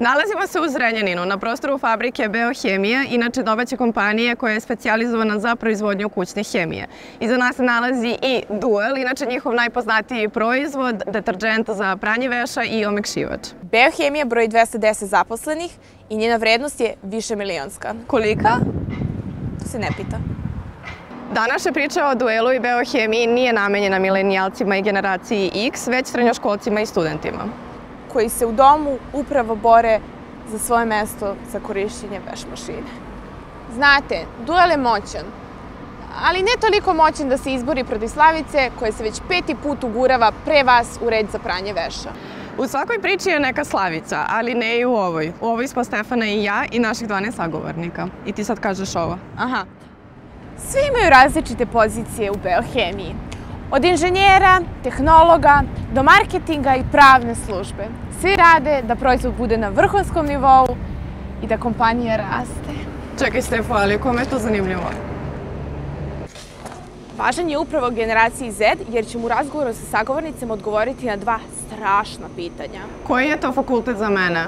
Nalazimo se u Zrenjaninu, na prostoru fabrike Beohemija, inače domaće kompanije koja je specijalizovana za proizvodnju kućne hemije. Iza nas se nalazi i Duel, inače njihov najpoznatiji proizvod, deterdžent za pranje veša i omekšivač. Beohemija broji 210 zaposlenih i njena vrednost je višemilionska. Kolika? To se ne pita. Današnja priča o Duelu i Beohemiji nije namenjena milenijalcima i generaciji X, već srednjoškolcima i studentima koji se u domu upravo bore za svoje mesto za korišćenje veš mašine. Znate, Duel je moćan, ali ne toliko moćan da se izbori protiv Slavice, koja se već 5. put ugurava pre vas u red za pranje veša. U svakoj priči je neka Slavica, ali ne i u ovoj. U ovoj smo Stefana i ja i naših 12 sagovornika. I ti sad kažeš ovo. Aha. Svi imaju različite pozicije u Beohemiji. Od inženjera, tehnologa, do marketinga i pravne službe. Svi rade da proizvod bude na vrhunskom nivou i da kompanija raste. Čekaj, Stefo, ali kome je to zanimljivo? Važan je upravo generaciji Z, jer ćemo u razgovoru sa sagovornicama odgovoriti na 2 strašna pitanja. Koji je to fakultet za mene?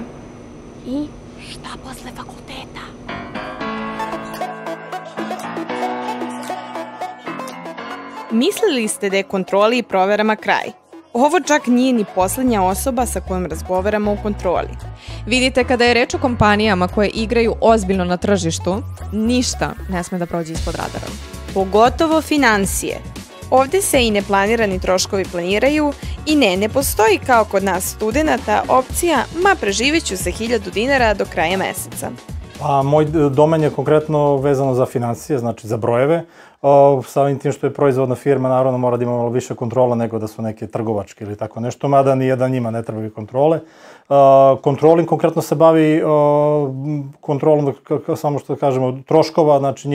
I šta posle fakulteta? Mislili ste da je kontroli i proverama kraj? Ovo čak nije ni poslednja osoba sa kojom razgovaramo o kontroli. Vidite, kada je reč o kompanijama koje igraju ozbiljno na tržištu, ništa ne sme da prođe ispod radara. Pogotovo finansije. Ovde se i neplanirani troškovi planiraju i ne postoji kao kod nas studenata opcija preživeću sa 1000 dinara do kraja meseca. Moj domen je konkretno vezano za finansije, znači za brojeve. Samim tim što je proizvodna firma, naravno mora da ima malo više kontrola nego da su neke trgovačke ili tako nešto, mada nijedan njima ne trebaju kontrole. Kontroling konkretno se bavi kontrolom, samo što kažemo, troškova, znači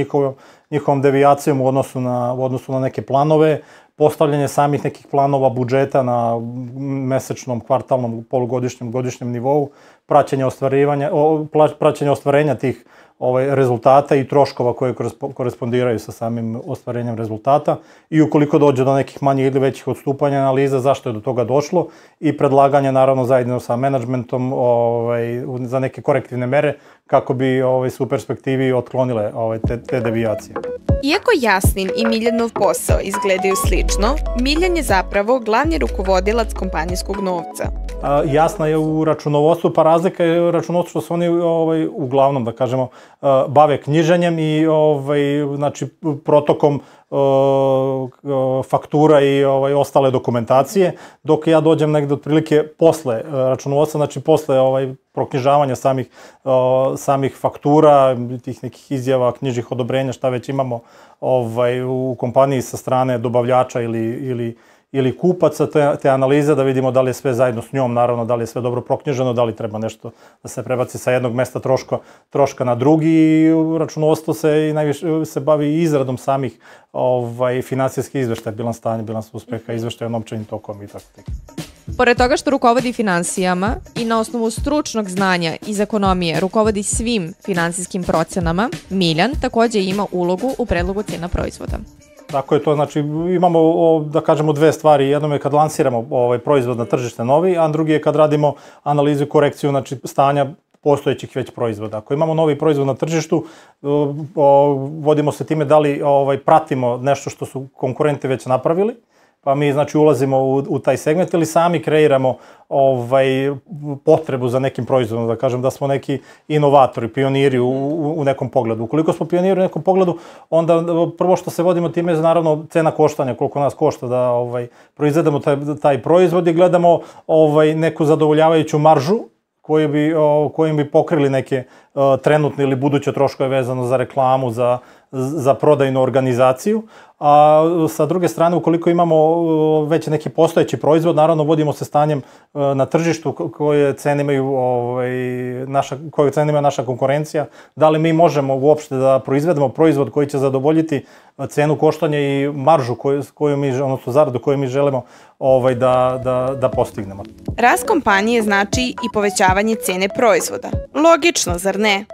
njihovom devijacijom u odnosu na neke planove, postavljanje samih nekih planova budžeta na mesečnom, kvartalnom, polugodišnjem, godišnjem nivou, praćenje ostvarenja tih rezultata i troškova koje korespondiraju sa samim ostvarenjem rezultata i ukoliko dođe do nekih manjih ili većih odstupanja, analiza zašto je do toga došlo i predlaganje naravno zajedno sa menadžmentom za neke korektivne mere kako bi se u perspektivi otklonile te devijacije. Iako Jasnin i Miljanov posao izgledaju slično, Miljan je zapravo glavni rukovodilac kompanijskog novca. Jasna je u računovodstvu, pa razlika je u računovodstvu što se oni uglavnom, da kažemo, bave knjiženjem i protokom faktura i ostale dokumentacije, dok ja dođem negde otprilike posle računovodstva, znači posle proknjižavanja samih faktura, tih nekih izjava, knjižnih odobrenja, šta već imamo u kompaniji sa strane dobavljača ili kupaca, te analize da vidimo da li je sve zajedno s njom, naravno da li je sve dobro proknjiženo, da li treba nešto da se prebaci sa jednog mesta troška na drugi i računovodstvo se najviše se bavi izradom samih finansijskih izveštaja, bilans stanja, bilans uspeha, izveštaja o novčanim tokom i tako. Pored toga što rukovodi finansijama i na osnovu stručnog znanja iz ekonomije rukovodi svim finansijskim procenama, Miljan takođe ima ulogu u predlogu cena proizvoda. Tako je to, znači imamo, da kažemo, 2 stvari. Jedno je kad lansiramo proizvod na tržište novi, a drugi je kad radimo analizu i korekciju stanja postojećih već proizvoda. Ako imamo novi proizvod na tržištu, vodimo se time da li pratimo nešto što su konkurenti već napravili, pa mi znači ulazimo u taj segment ili sami kreiramo potrebu za nekim proizvodom, da kažem da smo neki inovatori, pioniri u nekom pogledu. Ukoliko smo pioniri u nekom pogledu, onda prvo što se vodimo time je naravno cena koštanja, koliko nas košta da proizvedemo taj proizvod i gledamo neku zadovoljavajuću maržu kojim bi pokrili neke trenutne ili buduće troškove vezano za reklamu, za prodajnu organizaciju. A sa druge strane, ukoliko imamo već neki postojeći proizvod, naravno vodimo se stanjem na tržištu koje cene ima naša konkurencija. Da li mi možemo uopšte da proizvedemo proizvod koji će zadovoljiti cenu koštanja i maržu odnosno zaradu koju mi želimo da postignemo. Rast kompanije znači i povećavanje cene proizvoda. Logično, zar ne?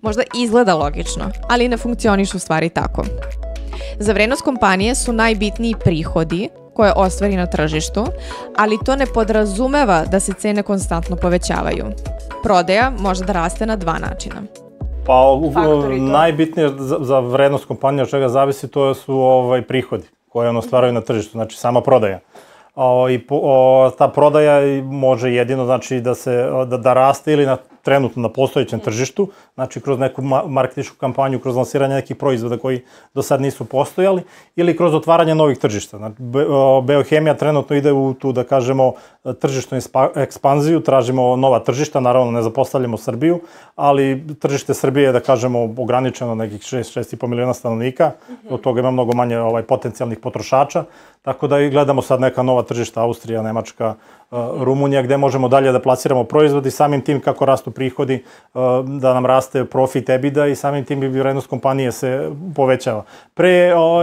Možda izgleda logično, ali ne funkcionišu stvari tako. Za vrednost kompanije su najbitniji prihodi, koje ostvari na tržištu, ali to ne podrazumeva da se cene konstantno povećavaju. Prodaja može da raste na dva načina. Pa najbitnije za vrednost kompanije od čega zavisi to su prihodi koje on ostvaraju na tržištu, znači sama prodaja. Ta prodaja može jedino znači da raste ili trenutno na postojećem tržištu, znači kroz neku marketinšku kampanju, kroz lansiranje nekih proizvoda koji do sad nisu postojali, ili kroz otvaranje novih tržišta. Znači, Beohemija trenutno ide u tu, da kažemo, tržišnu ekspanziju, tražimo nova tržišta, naravno ne zapostavljamo Srbiju, ali tržište Srbije je, da kažemo, ograničeno nekih 6,5 miliona stanovnika, od toga ima mnogo manje potencijalnih potrošača, tako da i gledamo sad neka nova tržišta, Austrija, Nemačka, Rumunija, gde možemo dalje da plasiramo proizvodi, samim tim kako rastu prihodi, da nam raste profit EBITDA i samim tim i vrednost kompanije se povećava. Pre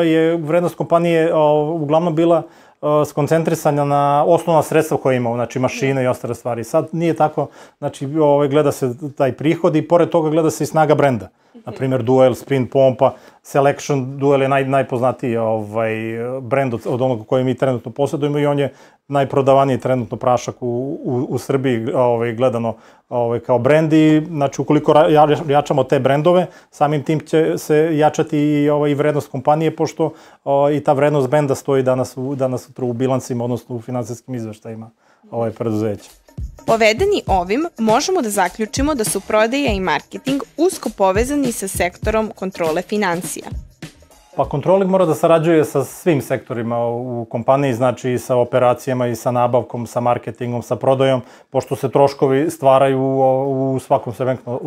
je vrednost kompanije uglavnom bila skoncentrisanja na osnovna sredstva koje imamo, znači mašine i ostale stvari. Sad nije tako, znači gleda se taj prihod i pored toga gleda se i snaga brenda. Naprimer Duel, Spin, Pompa, Selection, Duel je najpoznatiji brend od onoga koje mi trenutno posjedujemo i on je najprodavaniji trenutno prašak u Srbiji gledano kao brend i znači ukoliko jačamo te brendove, samim tim će se jačati i vrednost kompanije pošto i ta vrednost brenda stoji danas u bilansima, odnosno u finansijskim izveštajima preduzeća. Povedeni ovim, možemo da zaključimo da su prodaja i marketing usko povezani sa sektorom kontrole financija. Pa kontroling mora da sarađuje sa svim sektorima u kompaniji, znači i sa operacijama i sa nabavkom, sa marketingom, sa prodajom, pošto se troškovi stvaraju u svakom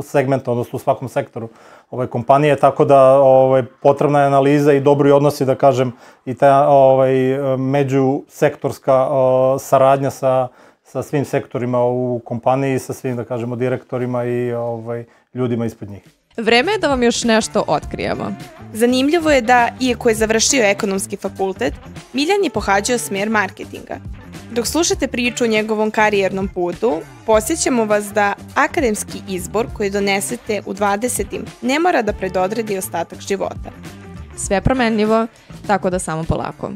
segmentu, odnosno u svakom sektoru ove kompanije, tako da potrebna je analiza i dobri odnosi, da kažem, i ta međusektorska saradnja sa svim sektorima u kompaniji, sa svim, da kažemo, direktorima i ljudima ispod njih. Vreme je da vam još nešto otkrijemo. Zanimljivo je da, iako je završio ekonomski fakultet, Miljan je pohađao smer marketinga. Dok slušate priču o njegovom karijernom putu, podsjećamo vas da akademski izbor koji donesete u 20. ne mora da predodredi ostatak života. Sve je promenljivo, tako da samo polako.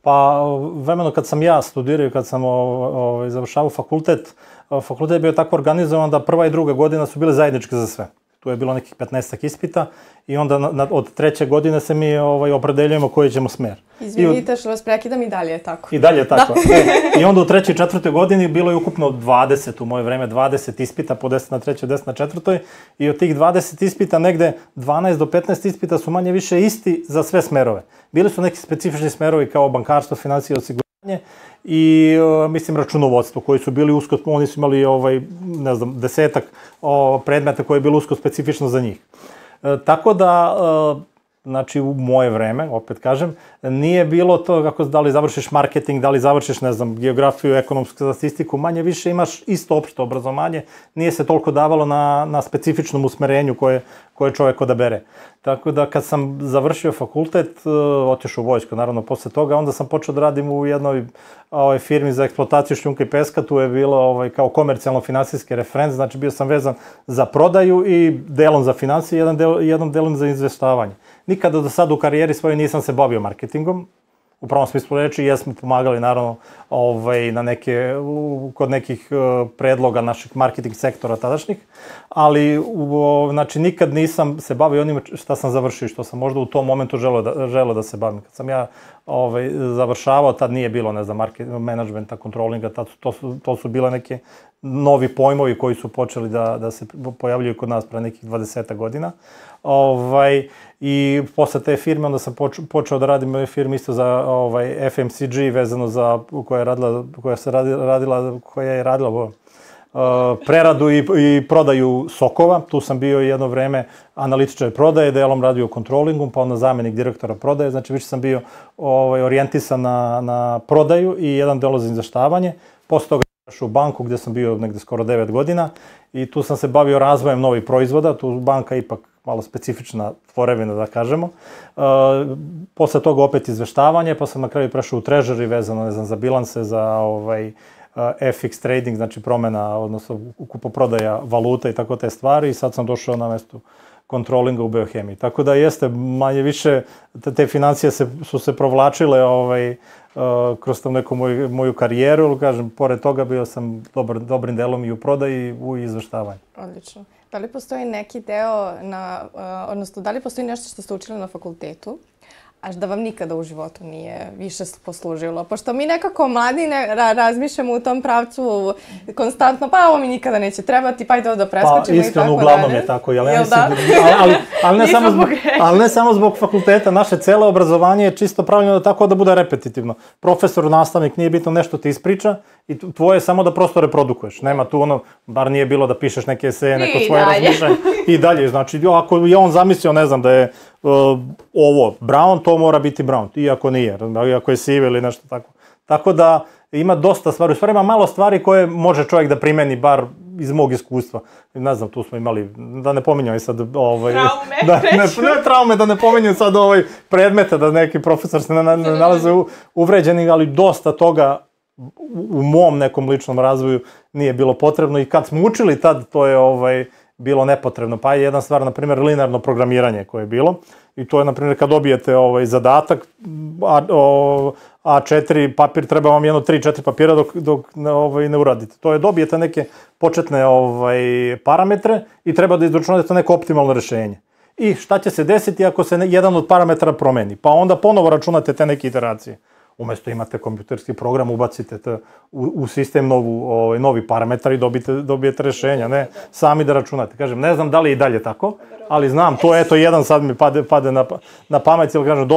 Pa, vremeno kad sam ja studirao i kad sam završavao fakultet je bio tako organizovan da prva i druga godina su bile zajedničke za sve. Tu je bilo nekih 15 ispita i onda od treće godine se mi opredeljujemo koji ćemo smer. Izvinite što vas prekidam, i dalje je tako. I dalje je tako. I onda u trećoj i četvrtoj godini bilo je ukupno 20, u moje vreme 20 ispita, po 10 na trećoj, 10 na četvrtoj. I od tih 20 ispita negde 12 do 15 ispita su manje više isti za sve smerove. Bili su neki specifični smerovi kao bankarstvo, financije, osiguranje i, mislim, računovodstvo, koji su bili usko, oni su imali, ne znam, 10-ak predmeta koje je bilo usko specifično za njih. Tako da, znači, u moje vreme, opet kažem, nije bilo to kako da li završiš marketing, da li završiš, ne znam, geografiju, ekonomsku statistiku, manje više imaš isto opšte obrazovanje, nije se toliko davalo na specifičnom usmerenju koje čovjek odabere. Tako da kad sam završio fakultet, otišao u vojsku, naravno, posle toga, onda sam počeo da radim u jednoj firmi za eksploataciju šljunka i peska, tu je bilo kao komercijalno-finansijski referent, znači bio sam vezan za prodaju i delom za financije i jednom delom za izveštavanje. Nikada do sada u karijeri svojoj nisam se bavio marketingom, u pravom smislu reči, jesmo pomagali naravno kod nekih predloga naših marketing sektora tadašnjih, ali znači nikad nisam se bavio onim šta sam završio, što sam možda u tom momentu želeo da se bavim. Kad sam ja završavao, tad nije bilo, ne znam, menadžmenta, kontrolinga, to su bile neke novi pojmovi koji su počeli da se pojavljuju kod nas pre nekih 20 godina. I posle te firme onda sam počeo da radim u firmi isto za FMCG vezano za koja je radila preradu i prodaju sokova. Tu sam bio jedno vreme analitičar prodaje, delom radio kontrolingu, pa onda zamenik direktora prodaje. Znači više sam bio orijentisan na prodaju i jedan delo za izveštavanje. Posle toga u banku gde sam bio negde skoro 9 godina i tu sam se bavio razvojem novih proizvoda, tu banka ipak malo specifična tvorevina, da kažemo. Posle toga opet izveštavanje, pa sam na kraju prešao u treasury vezano, ne znam, za bilanse, za FX trading, znači promena, odnosno kupoprodaja valuta i tako te stvari i sad sam došao na mesto kontrolinga u biohemiji. Tako da jeste, manje više, te financije su se provlačile kroz tom neku moju karijeru, kažem, pored toga bio sam dobrim delom i u prodaji i u izveštavanju. Odlično. Da li postoji neki deo, odnosno da li postoji nešto što ste učili na fakultetu, a da vam nikada u životu nije više poslužilo? Pošto mi nekako mladi razmišljamo u tom pravcu konstantno, pa ovo mi nikada neće trebati, pa ajde ovo da preskočimo i tako dalje. Pa iskreno, uglavnom je tako, ali ne samo zbog fakulteta. Naše celo obrazovanje je čisto pravljeno tako da bude repetitivno. Profesor, nastavnik, nije bitno, nešto ti ispriča i tvoje je samo da prosto reprodukuješ. Nema tu ono, bar nije bilo da pišeš neke eseje, neko svoje razmišljanje i dalje. Znači, ako je on zamislio, ne znam, da je ovo brown, to mora biti brown, iako nije, iako je sive ili nešto tako. Tako da ima dosta stvari, u stvari ima malo stvari koje može čovjek da primeni, bar iz mog iskustva. Ne znam, tu smo imali, da ne pominjam sad traume, da ne pominjam sad predmete, da neki profesor se ne nalaze uvređeni, ali dosta toga u mom nekom ličnom razvoju nije bilo potrebno i kad smo učili tad, to je bilo nepotrebno. Pa je jedna stvar, na primjer, linearno programiranje koje je bilo. I to je, na primjer, kad dobijete zadatak, A4 papir, treba vam 3-4 papira dok ne uradite. To je, dobijete neke početne parametre i treba da izračunate neko optimalno rešenje. I šta će se desiti ako se jedan od parametara promeni? Pa onda ponovo računate te neke iteracije. Umesto imate kompjuterski program, ubacite u sistem novi parametar i dobijete rešenja, ne sami da računate. Kažem, ne znam da li je i dalje tako, ali znam, to je eto jedan sad mi pade na pamet, jer kažem,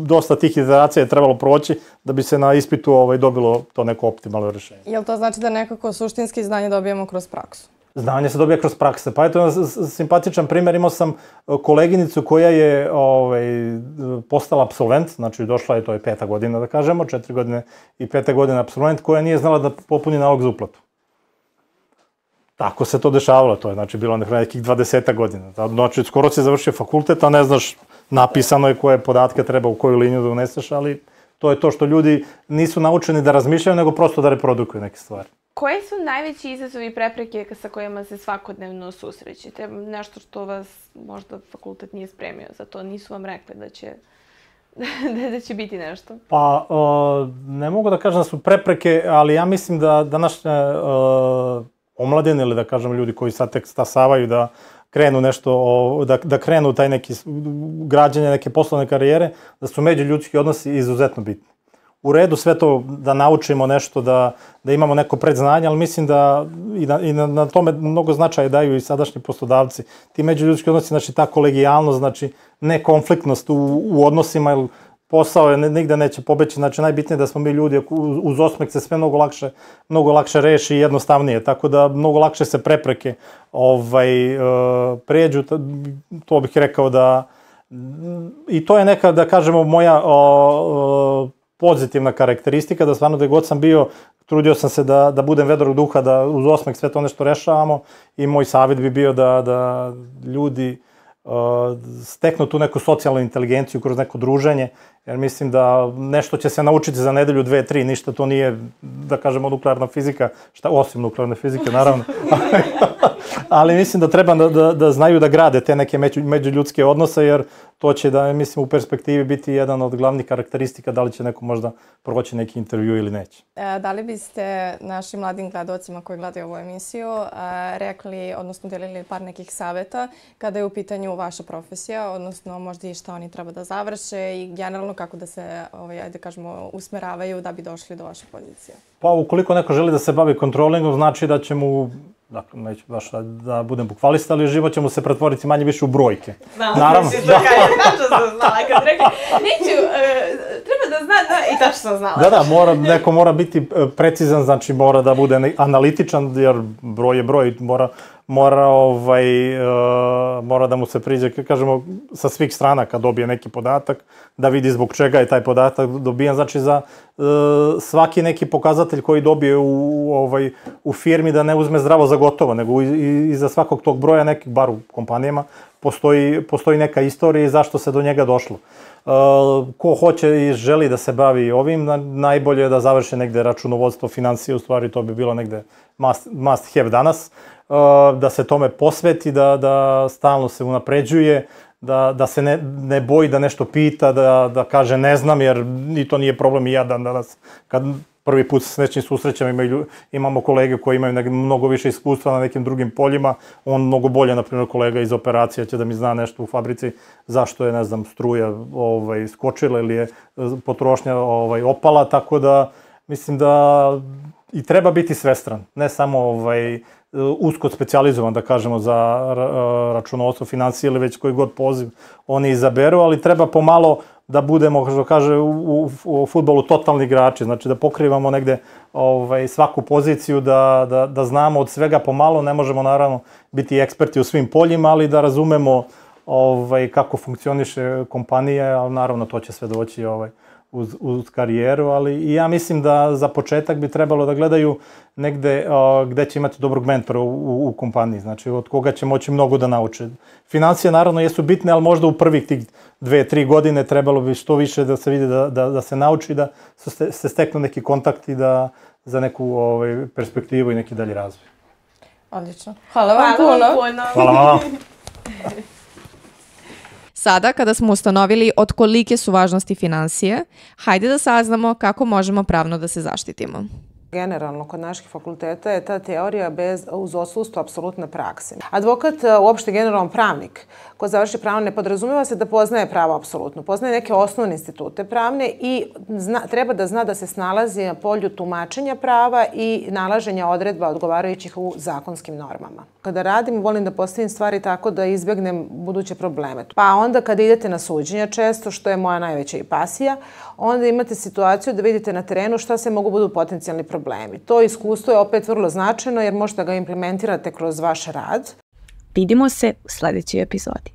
dosta tih iteracija je trebalo proći da bi se na ispitu dobilo to neko optimalno rešenje. Jel to znači da nekako suštinski znanje dobijemo kroz praksu? Znanje se dobija kroz prakse. Pa eto, simpatičan primjer, imao sam koleginicu koja je postala apsolvent, znači došla je, to je 5. godina da kažemo, 4 godine i 5. godina apsolvent, koja nije znala da popuni nalog za uplatu. Tako se to dešavalo, to je znači bilo nekih 20 godina. Znači, skoro si završio fakultet, a ne znaš, napisano je koje podatke treba u koju liniju da uneseš, ali to je to što ljudi nisu naučeni da razmišljaju, nego prosto da reprodukuju neke stvari. Koji su najveći izazovi i prepreke sa kojima se svakodnevno susrećete? Nešto što vas možda fakultet nije spremio za to, nisu vam rekli da će biti nešto? Pa, ne mogu da kažem da su prepreke, ali ja mislim da današnje omladine ili da kažem ljudi koji sad tek stasavaju da krenu nešto, da krenu taj neki građanje neke poslovne karijere, da su međuljudski odnosi izuzetno bitni. U redu sve to da naučimo nešto, da imamo neko predznanje, ali mislim da i na tome mnogo značaja daju i sadašnji poslodavci. Ti međuljudski odnosi, znači ta kolegijalnost, znači nekonfliktnost u odnosima, jer posao je nigde neće pobeći, znači najbitnije da smo mi ljudi, uz osmeh se sve mnogo lakše reši i jednostavnije, tako da mnogo lakše se prepreke pređu, to bih rekao da, i to je neka, da kažemo, moja pozitivna karakteristika, da stvarno da god sam bio, trudio sam se da budem vedrog duha, da uz osmeh sve to nešto rešavamo i moj savjet bi bio da ljudi steknu tu neku socijalnu inteligenciju kroz neko druženje, jer mislim da nešto će se naučiti za nedelju, 2, 3, ništa to nije, da kažemo, nuklearna fizika, osim nuklearne fizike, naravno. Ali mislim da treba da znaju da grade te neke međuljudske odnose, jer to će da, mislim, u perspektivi biti jedan od glavnih karakteristika da li će neko možda proći neki intervju ili neće. Da li biste našim mladim gledalcima koji gledaju ovu emisiju rekli, odnosno delili par nekih saveta kada je u pitanju vaša profesija, odnosno možda i šta oni treba da završe i generalno kako da se, ajde kažemo, usmeravaju da bi došli do vaše pozicije? Pa ukoliko neko želi da se bavi kontrolingom, znači da će mu, dakle, neću baš da budem bukvalista, ali život će mu se pretvoriti manje više u brojke. Naravno. Tačno sam znala, kad rekli, neću, treba da zna, i tačno sam znala. Da, neko mora biti precizan, znači mora da bude analitičan, jer broj je broj, mora da mu se priđe, kažemo, sa svih strana kad dobije neki podatak, da vidi zbog čega je taj podatak dobijan. Znači, za svaki neki pokazatelj koji dobije u firmi da ne uzme zdravo za gotovo, nego i za svakog tog broja nekih, bar u kompanijama, postoji neka istorija i zašto se do njega došlo. Ko hoće i želi da se bavi ovim, najbolje je da završi negde računovodstvo, financije, u stvari to bi bilo negde must have danas. da se tome posveti, da stalno se unapređuje, da se ne boji da nešto pita, da kaže ne znam, jer i to nije problem i ja danas. Kad prvi put s nečim susrećam, imamo kolege koji imaju mnogo više iskustva na nekim drugim poljima, on mnogo bolje, na primjer, kolega iz operacija će da mi zna nešto u fabrici, zašto je, ne znam, struja skočila ili je potrošnja opala, tako da mislim da i treba biti svestran, ne samo usko specijalizovan, da kažemo, za računovodstvo, financije ili već koji god poziv oni izaberu, ali treba pomalo da budemo, što kaže u fudbalu, totalni igrači, znači da pokrivamo negde svaku poziciju, da znamo od svega pomalo, ne možemo naravno biti eksperti u svim poljima, ali da razumemo kako funkcioniše kompanija, ali naravno to će sve doći uz karijeru, ali i ja mislim da za početak bi trebalo da gledaju negde gde će imati dobrog mentora u kompaniji, znači od koga će moći mnogo da nauče. Financije naravno jesu bitne, ali možda u prvih tih 2-3 godine trebalo bi što više da se vidi da se nauči, da se steknu neki kontakti za neku perspektivu i neki dalji razvoj. Odlično. Hvala vam puno. Hvala vam. Sada, kada smo ustanovili od kolike su važnosti finansije, hajde da saznamo kako možemo pravno da se zaštitimo. Generalno, kod naših fakulteta je ta teorija uz odsustvo apsolutne prakse. Advokat, uopšte generalno pravnik, ko završi pravo, ne podrazumeva se da poznaje pravo apsolutno. Poznaje neke osnovne institute pravne i treba da zna da se snalazi na polju tumačenja prava i nalaženja odredba odgovarajućih u zakonskim normama. Kada radim, volim da postavim stvari tako da izbjegnem buduće probleme. Pa onda kada idete na suđenja često, što je moja najveća i pasija, onda imate situaciju da vidite na terenu šta se mogu budu potencijalni problemi. To iskustvo je opet vrlo značajno jer možete ga implementirate kroz vaš rad. Vidimo se u sledećoj epizodi.